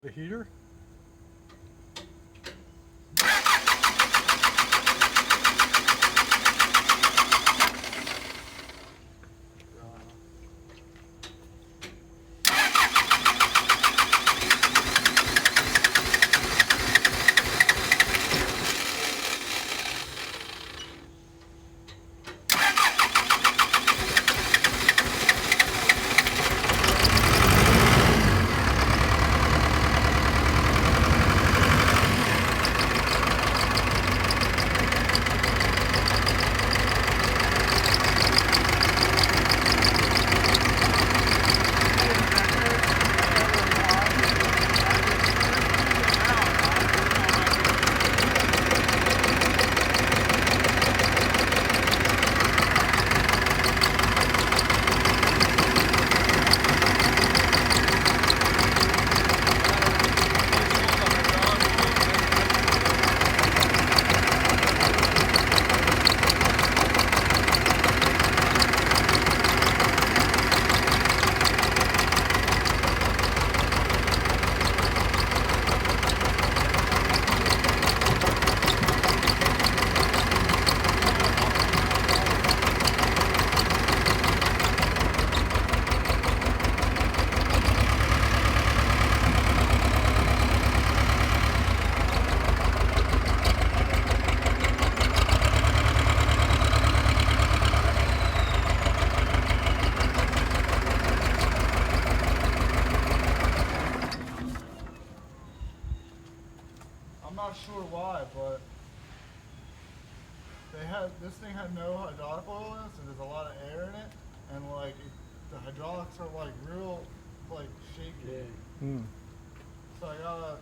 The heater? I'm not sure why, but this thing had no hydraulic oil in it, so there's a lot of air in it, and like the hydraulics are like real like shaky. Yeah. Hmm. So I gotta